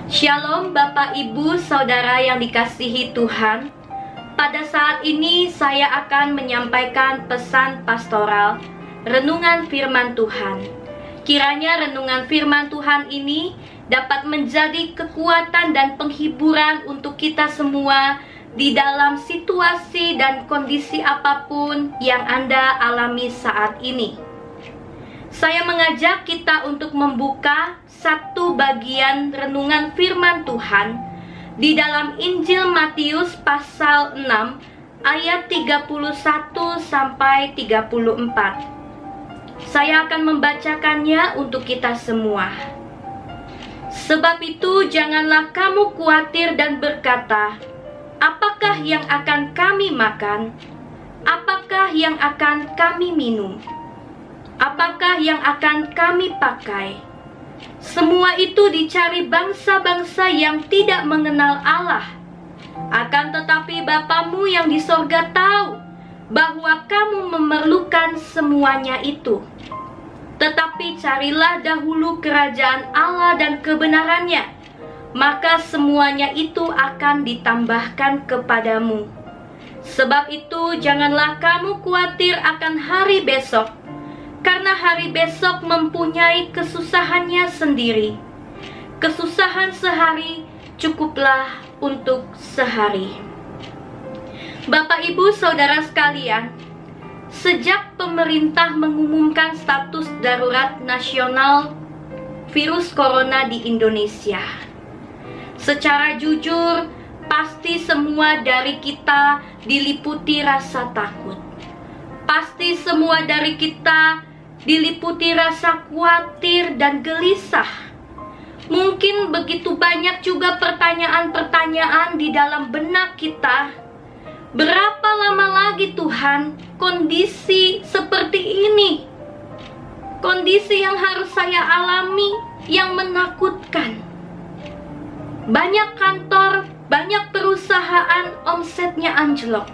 Shalom Bapak Ibu Saudara yang dikasihi Tuhan. Pada saat ini saya akan menyampaikan pesan pastoral Renungan Firman Tuhan. Kiranya renungan Firman Tuhan ini dapat menjadi kekuatan dan penghiburan untuk kita semua di dalam situasi dan kondisi apapun yang Anda alami saat ini. Saya mengajak kita untuk membuka satu bagian renungan firman Tuhan di dalam Injil Matius pasal 6 ayat 31 sampai 34. Saya akan membacakannya untuk kita semua. Sebab itu janganlah kamu khawatir dan berkata, apakah yang akan kami makan? Apakah yang akan kami minum? Apakah yang akan kami pakai? Semua itu dicari bangsa-bangsa yang tidak mengenal Allah. Akan tetapi Bapamu yang di sorga tahu bahwa kamu memerlukan semuanya itu. Tetapi carilah dahulu kerajaan Allah dan kebenarannya, maka semuanya itu akan ditambahkan kepadamu. Sebab itu janganlah kamu khawatir akan hari besok, karena hari besok mempunyai kesusahannya sendiri. Kesusahan sehari cukuplah untuk sehari. Bapak Ibu Saudara sekalian, sejak pemerintah mengumumkan status darurat nasional virus corona di Indonesia, secara jujur pasti semua dari kita diliputi rasa takut. Pasti semua dari kita diliputi rasa khawatir dan gelisah. Mungkin begitu banyak juga pertanyaan-pertanyaan di dalam benak kita. Berapa lama lagi Tuhan kondisi seperti ini? Kondisi yang harus saya alami yang menakutkan. Banyak kantor, banyak perusahaan omsetnya anjlok.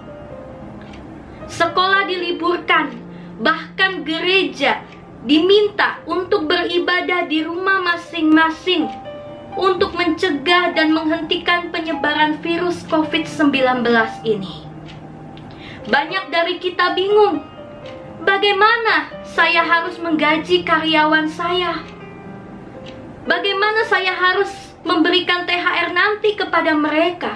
Sekolah diliburkan. Bahkan gereja diminta untuk beribadah di rumah masing-masing untuk mencegah dan menghentikan penyebaran virus COVID-19 ini. Banyak dari kita bingung, bagaimana saya harus menggaji karyawan saya? Bagaimana saya harus memberikan THR nanti kepada mereka?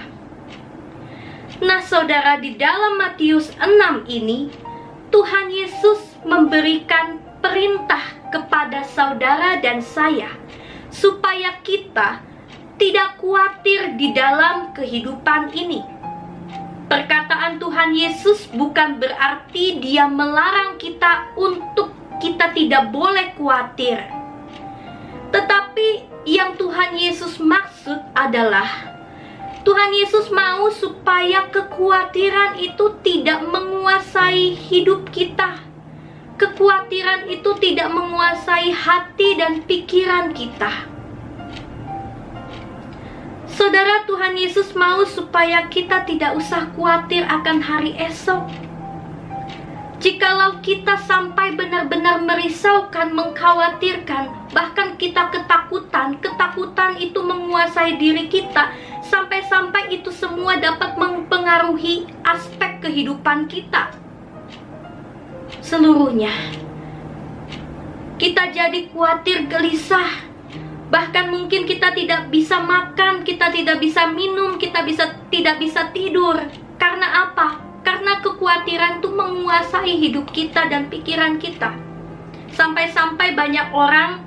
Nah saudara, di dalam Matius 6 ini Tuhan Yesus memberikan perintah kepada saudara dan saya supaya kita tidak khawatir di dalam kehidupan ini. Perkataan Tuhan Yesus bukan berarti Dia melarang kita untuk kita tidak boleh khawatir. Tetapi yang Tuhan Yesus maksud adalah Tuhan Yesus mau supaya kekhawatiran itu tidak menguasai hidup kita. Kekhawatiran itu tidak menguasai hati dan pikiran kita. Saudara, Tuhan Yesus mau supaya kita tidak usah khawatir akan hari esok. Jikalau kita sampai benar-benar merisaukan, mengkhawatirkan, bahkan kita ketakutan itu menguasai diri kita, sampai-sampai itu semua dapat mempengaruhi aspek kehidupan kita seluruhnya. Kita jadi khawatir, gelisah, bahkan mungkin kita tidak bisa makan, kita tidak bisa minum, kita tidak bisa tidur. Karena apa? Karena kekhawatiran itu menguasai hidup kita dan pikiran kita. Sampai-sampai banyak orang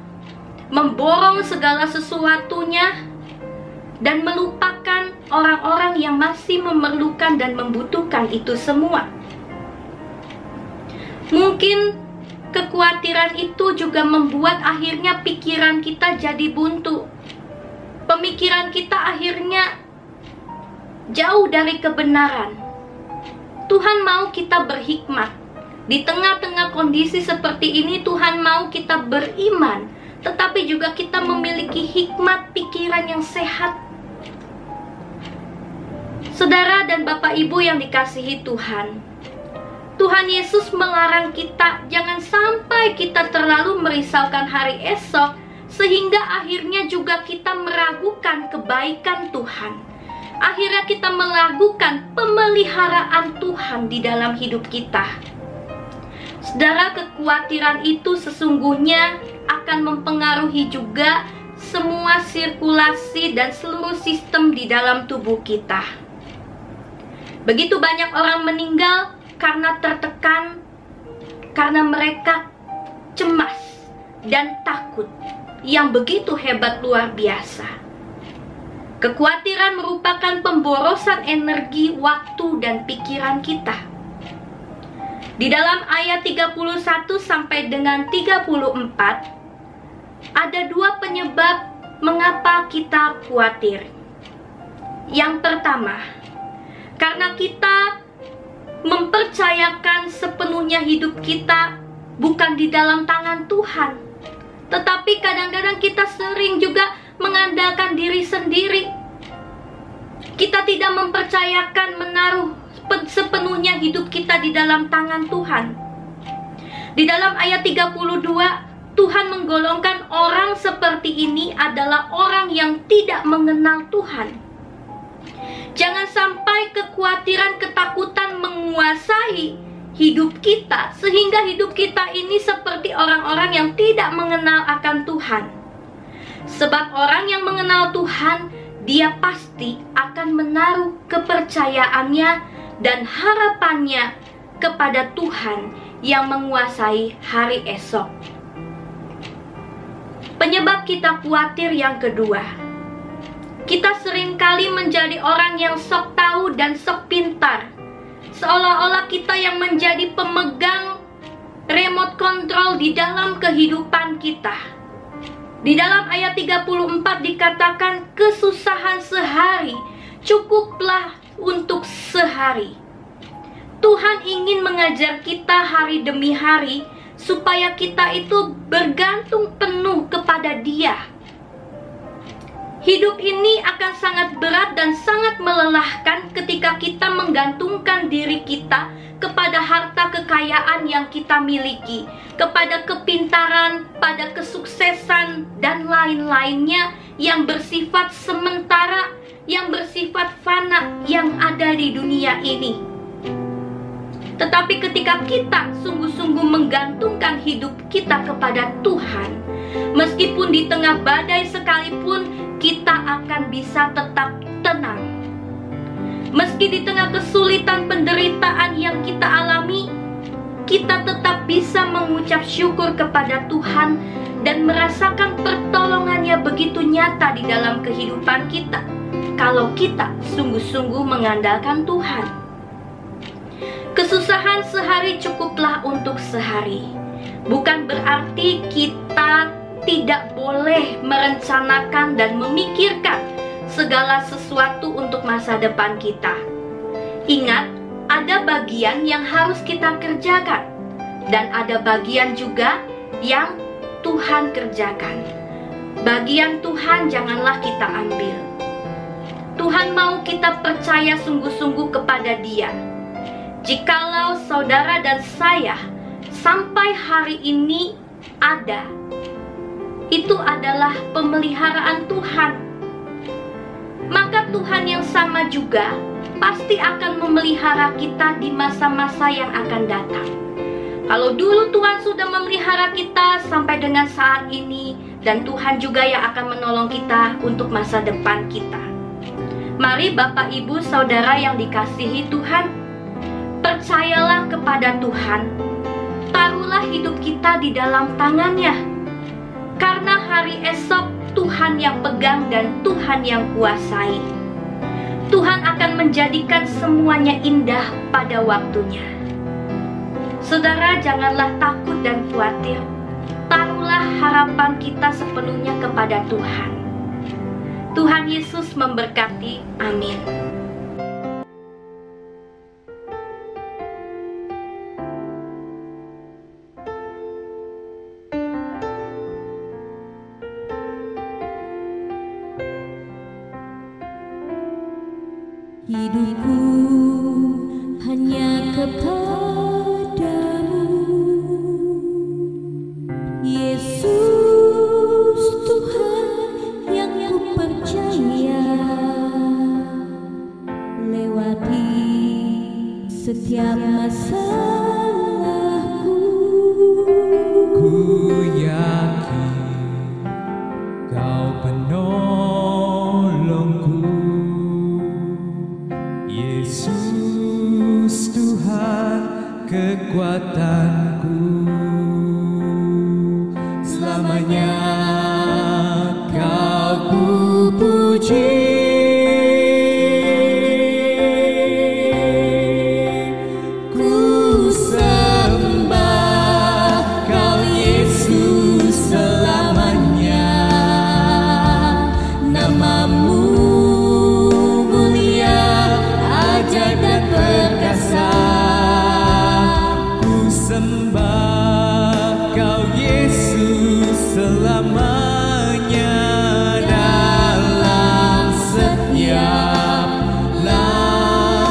memborong segala sesuatunya dan melupakan orang-orang yang masih memerlukan dan membutuhkan itu semua. Mungkin kekhawatiran itu juga membuat akhirnya pikiran kita jadi buntu. Pemikiran kita akhirnya jauh dari kebenaran. Tuhan mau kita berhikmat. Di tengah-tengah kondisi seperti ini Tuhan mau kita beriman, tetapi juga kita memiliki hikmat pikiran yang sehat. Saudara dan Bapak Ibu yang dikasihi Tuhan, Tuhan Yesus melarang kita jangan sampai kita terlalu merisaukan hari esok, sehingga akhirnya juga kita meragukan kebaikan Tuhan. Akhirnya kita meragukan pemeliharaan Tuhan di dalam hidup kita. Saudara, kekhawatiran itu sesungguhnya akan mempengaruhi juga semua sirkulasi dan seluruh sistem di dalam tubuh kita. Begitu banyak orang meninggal karena tertekan, karena mereka cemas dan takut yang begitu hebat luar biasa. Kekhawatiran merupakan pemborosan energi, waktu, dan pikiran kita. Di dalam ayat 31 sampai dengan 34, ada dua penyebab mengapa kita khawatir. Yang pertama, karena kita mempercayakan sepenuhnya hidup kita bukan di dalam tangan Tuhan. Tetapi kadang-kadang kita sering juga mengandalkan diri sendiri. Kita tidak mempercayakan menaruh sepenuhnya hidup kita di dalam tangan Tuhan. Di dalam ayat 32, Tuhan menggolongkan orang seperti ini adalah orang yang tidak mengenal Tuhan. Jangan sampai kekhawatiran, ketakutan menguasai hidup kita, sehingga hidup kita ini seperti orang-orang yang tidak mengenal akan Tuhan. Sebab orang yang mengenal Tuhan, dia pasti akan menaruh kepercayaannya dan harapannya kepada Tuhan yang menguasai hari esok. Penyebab kita khawatir yang kedua, kita seringkali menjadi orang yang sok tahu dan sok pintar. Seolah-olah kita yang menjadi pemegang remote control di dalam kehidupan kita. Di dalam ayat 34 dikatakan, kesusahan sehari cukuplah untuk sehari. Tuhan ingin mengajar kita hari demi hari, supaya kita itu bergantung penuh kepada Dia. Hidup ini akan sangat berat dan sangat melelahkan ketika kita menggantungkan diri kita kepada harta kekayaan yang kita miliki, kepada kepintaran, pada kesuksesan, dan lain-lainnya yang bersifat sementara, yang bersifat fana, yang ada di dunia ini. Tetapi ketika kita sungguh-sungguh menggantungkan hidup kita kepada Tuhan, meskipun di tengah badai sekalipun, kita akan bisa tetap tenang. Meski di tengah kesulitan penderitaan yang kita alami, kita tetap bisa mengucap syukur kepada Tuhan dan merasakan pertolongannya begitu nyata di dalam kehidupan kita, kalau kita sungguh-sungguh mengandalkan Tuhan. Kesusahan sehari cukuplah untuk sehari. Bukan berarti kita tidak boleh merencanakan dan memikirkan segala sesuatu untuk masa depan kita. Ingat, ada bagian yang harus kita kerjakan, dan ada bagian juga yang Tuhan kerjakan. Bagian Tuhan janganlah kita ambil. Tuhan mau kita percaya sungguh-sungguh kepada Dia. Jikalau saudara dan saya sampai hari ini ada, itu adalah pemeliharaan Tuhan. Maka Tuhan yang sama juga pasti akan memelihara kita di masa-masa yang akan datang. Kalau dulu Tuhan sudah memelihara kita sampai dengan saat ini, dan Tuhan juga yang akan menolong kita untuk masa depan kita. Mari Bapak Ibu Saudara yang dikasihi Tuhan, percayalah kepada Tuhan. Taruhlah hidup kita di dalam tangan-Nya. Karena hari esok Tuhan yang pegang dan Tuhan yang kuasai. Tuhan akan menjadikan semuanya indah pada waktunya. Saudara, janganlah takut dan khawatir. Taruhlah harapan kita sepenuhnya kepada Tuhan. Tuhan Yesus memberkati. Amin. Hidupku hanya kepadamu, Yesus. selamanya dalam setiap langkahku.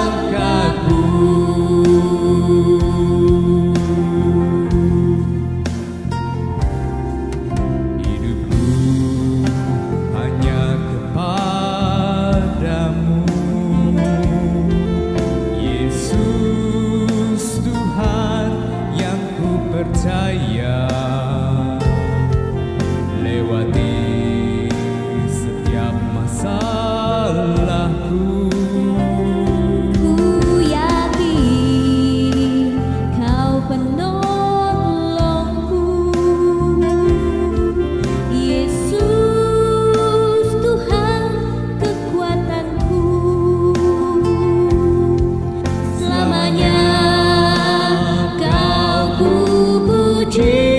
Hidupku hanya kepadamu, Yesus Tuhan yang ku percaya. Lewati setiap masalahku, ku yakin Kau penolongku, Yesus Tuhan kekuatanku. Selamanya Kau ku puji,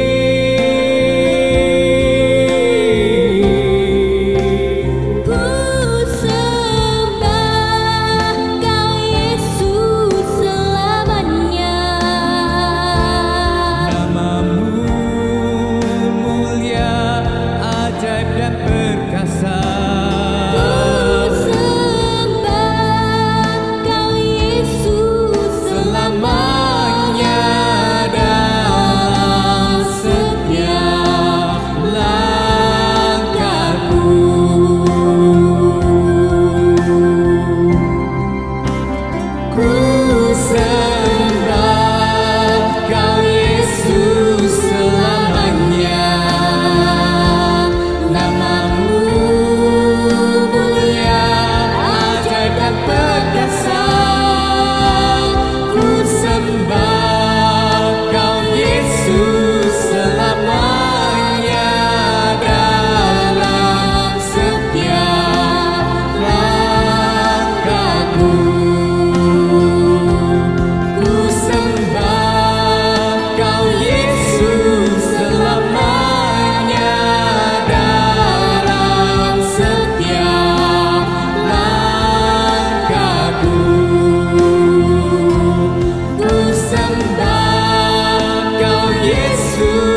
Yesus.